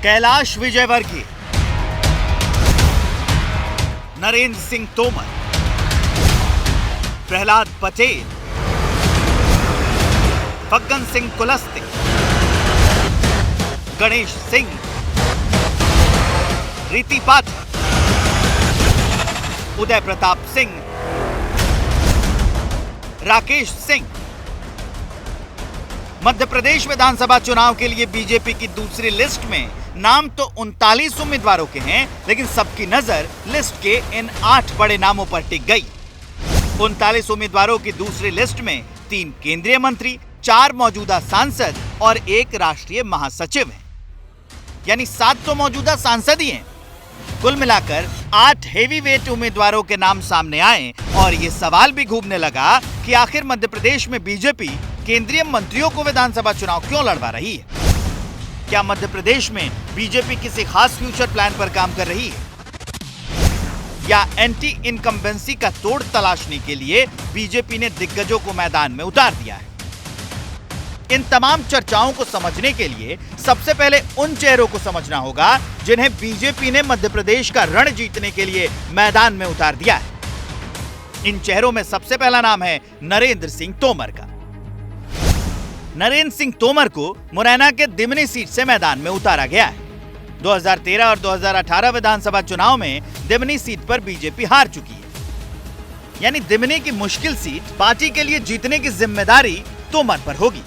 कैलाश विजयवर्गीय, नरेंद्र सिंह तोमर, प्रहलाद पटेल, फग्गन सिंह कुलस्ते, गणेश सिंह, रीति पाठक, उदय प्रताप सिंह, राकेश सिंह। मध्य प्रदेश विधानसभा चुनाव के लिए बीजेपी की दूसरी लिस्ट में नाम तो 39 उम्मीदवारों के हैं, लेकिन सबकी नजर लिस्ट के इन 8 बड़े नामों पर टिक गई। 39 उम्मीदवारों की दूसरी लिस्ट में 3 केंद्रीय मंत्री, 4 मौजूदा सांसद और 1 राष्ट्रीय महासचिव हैं, यानी 7 तो मौजूदा सांसद ही हैं। कुल मिलाकर 8 हेवीवेट उम्मीदवारों के नाम सामने आए और ये सवाल भी घूमने लगा कि आखिर मध्य प्रदेश में बीजेपी केंद्रीय मंत्रियों को विधानसभा चुनाव क्यों लड़वा रही है? क्या मध्य प्रदेश में बीजेपी किसी खास फ्यूचर प्लान पर काम कर रही है, या एंटी इनकम्बेंसी का तोड़ तलाशने के लिए बीजेपी ने दिग्गजों को मैदान में उतार दिया है? इन तमाम चर्चाओं को समझने के लिए सबसे पहले उन चेहरों को समझना होगा जिन्हें बीजेपी ने मध्य प्रदेश का रण जीतने के लिए मैदान में उतार दिया है। इन चेहरों में सबसे पहला नाम है नरेंद्र सिंह तोमर का। नरेंद्र सिंह तोमर को मुरैना के दिमनी सीट से मैदान में उतारा गया है। 2013 और 2018 विधानसभा चुनाव में दिमनी सीट पर बीजेपी हार चुकी है, यानी दिमनी की मुश्किल सीट पार्टी के लिए जीतने की जिम्मेदारी तोमर पर होगी।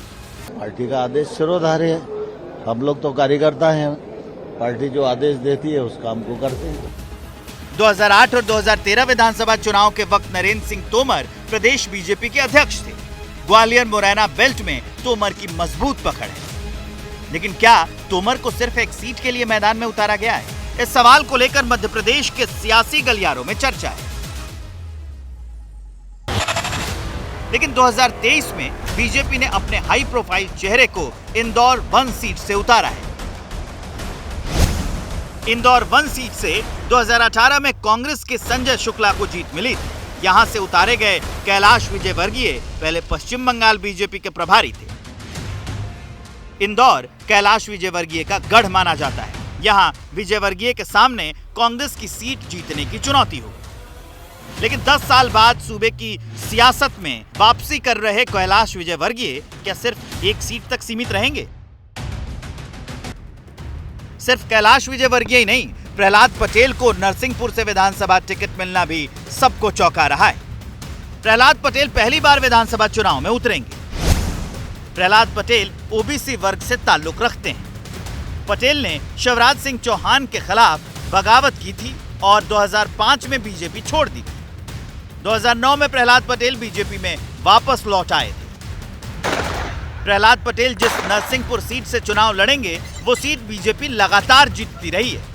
पार्टी का आदेश सिरोधार्य है, हम लोग तो कार्यकर्ता हैं, पार्टी जो आदेश देती है उस काम को करते हैं। 2008 और 2013 विधानसभा चुनाव के वक्त नरेंद्र सिंह तोमर प्रदेश बीजेपी के अध्यक्ष थे। ग्वालियर मुरैना बेल्ट में तोमर की मजबूत पकड़ है, लेकिन क्या तोमर को सिर्फ एक सीट के लिए मैदान में उतारा गया है? इस सवाल को लेकर मध्य प्रदेश के सियासी गलियारों में चर्चा है। लेकिन 2023 में बीजेपी ने अपने हाई प्रोफाइल चेहरे को इंदौर 1 सीट से उतारा है। इंदौर 1 सीट से 2018 में कांग्रेस के संजय शुक्ला को जीत मिली थी। यहां से उतारे गए कैलाश विजयवर्गीय पहले पश्चिम बंगाल बीजेपी के प्रभारी थे। इंदौर कैलाश विजयवर्गीय का गढ़ माना जाता है। यहां विजयवर्गीय के सामने कांग्रेस की सीट जीतने की चुनौती होगी। लेकिन 10 साल बाद सूबे की सियासत में वापसी कर रहे कैलाश विजयवर्गीय क्या सिर्फ एक सीट तक सीमित रहेंगे? सिर्फ कैलाश विजयवर्गीय ही नहीं, प्रहलाद पटेल को नरसिंहपुर से विधानसभा टिकट मिलना भी सबको चौंका रहा है। प्रहलाद पटेल पहली बार विधानसभा चुनाव में उतरेंगे। प्रहलाद पटेल ओबीसी वर्ग से ताल्लुक रखते हैं। पटेल ने शिवराज सिंह चौहान के खिलाफ बगावत की थी और 2005 में बीजेपी छोड़ दी थी। 2009 में प्रहलाद पटेल बीजेपी में वापस लौट आए थे। प्रहलाद पटेल जिस नरसिंहपुर सीट से चुनाव लड़ेंगे वो सीट बीजेपी लगातार जीतती रही है।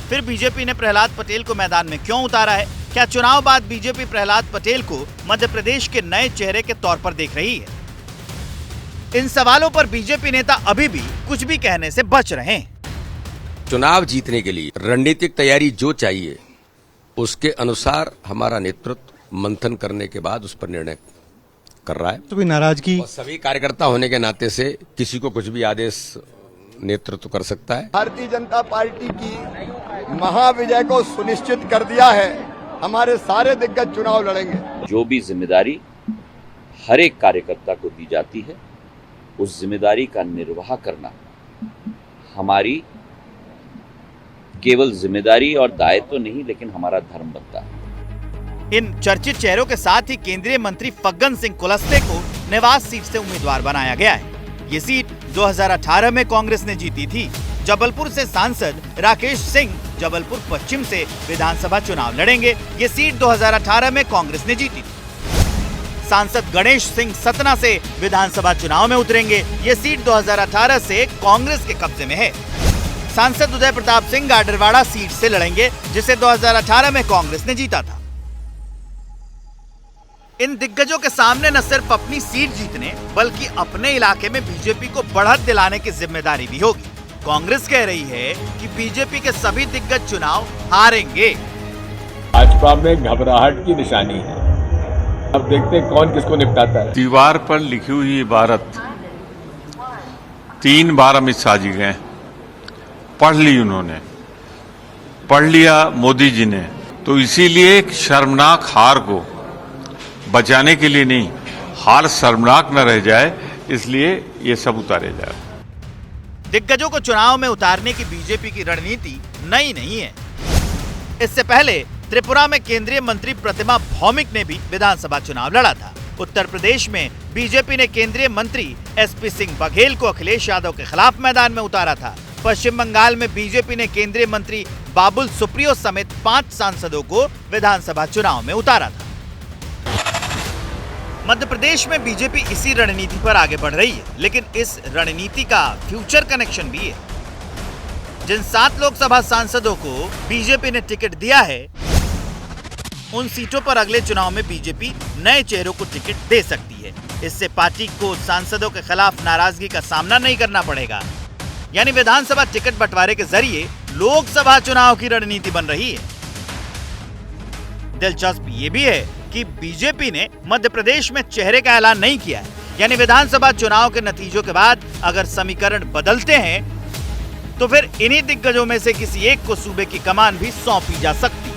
फिर बीजेपी ने प्रहलाद पटेल को मैदान में क्यों उतारा है? क्या चुनाव बाद बीजेपी प्रहलाद पटेल को मध्य प्रदेश के नए चेहरे के तौर पर देख रही है? इन सवालों पर बीजेपी नेता अभी भी कुछ भी कहने से बच रहे हैं। चुनाव जीतने के लिए रणनीतिक तैयारी जो चाहिए उसके अनुसार हमारा नेतृत्व मंथन करने के बाद उस पर निर्णय कर रहा है। तो भी नाराजगी, और सभी कार्यकर्ता होने के नाते से किसी को कुछ भी आदेश नेतृत्व कर सकता है। भारतीय जनता पार्टी की महाविजय को सुनिश्चित कर दिया है। हमारे सारे दिग्गज चुनाव लड़ेंगे। जो भी जिम्मेदारी हर एक कार्यकर्ता को दी जाती है उस जिम्मेदारी का निर्वाह करना हमारी केवल जिम्मेदारी और दायित्व तो नहीं, लेकिन हमारा धर्म बनता है। इन चर्चित चेहरों के साथ ही केंद्रीय मंत्री फग्गन सिंह कुलस्ते को नेवास सीट से उम्मीदवार बनाया गया है। ये सीट 2018 में कांग्रेस ने जीती थी। जबलपुर से सांसद राकेश सिंह जबलपुर पश्चिम से विधानसभा चुनाव लड़ेंगे। ये सीट 2018 में कांग्रेस ने जीती थी। सांसद गणेश सिंह सतना से विधानसभा चुनाव में उतरेंगे। ये सीट 2018 से कांग्रेस के कब्जे में है। सांसद उदय प्रताप सिंह गाडरवाड़ा सीट से लड़ेंगे, जिसे 2018 में कांग्रेस ने जीता था। इन दिग्गजों के सामने न सिर्फ अपनी सीट जीतने बल्कि अपने इलाके में बीजेपी को बढ़त दिलाने की जिम्मेदारी भी होगी। कांग्रेस कह रही है कि बीजेपी के सभी दिग्गज चुनाव हारेंगे। भाजपा में घबराहट की निशानी है। अब देखते हैं कौन किसको निपटाता है। दीवार पर लिखी हुई इबारत 3 बार अमित शाह जी गए, पढ़ ली उन्होंने, पढ़ लिया मोदी जी ने, तो इसीलिए एक शर्मनाक हार को बचाने के लिए नहीं, हार शर्मनाक न रह जाए इसलिए ये सब उतारे जाए। दिग्गजों को चुनाव में उतारने की बीजेपी की रणनीति नई नहीं है। इससे पहले त्रिपुरा में केंद्रीय मंत्री प्रतिमा भौमिक ने भी विधानसभा चुनाव लड़ा था। उत्तर प्रदेश में बीजेपी ने केंद्रीय मंत्री एसपी सिंह बघेल को अखिलेश यादव के खिलाफ मैदान में उतारा था। पश्चिम बंगाल में बीजेपी ने केंद्रीय मंत्री बाबुल सुप्रियो समेत 5 सांसदों को विधानसभा चुनाव में उतारा था। मध्य प्रदेश में बीजेपी इसी रणनीति पर आगे बढ़ रही है, लेकिन इस रणनीति का फ्यूचर कनेक्शन भी है। जिन 7 लोकसभा सांसदों को बीजेपी ने टिकट दिया है, उन सीटों पर अगले चुनाव में बीजेपी नए चेहरों को टिकट दे सकती है। इससे पार्टी को सांसदों के खिलाफ नाराजगी का सामना नहीं करना पड़ेगा। यानी विधानसभा टिकट बंटवारे के जरिए लोकसभा चुनाव की रणनीति बन रही है। दिलचस्प ये भी है कि बीजेपी ने मध्य प्रदेश में चेहरे का ऐलान नहीं किया है। यानी विधानसभा चुनाव के नतीजों के बाद अगर समीकरण बदलते हैं तो फिर इन्हीं दिग्गजों में से किसी एक को सूबे की कमान भी सौंपी जा सकती है।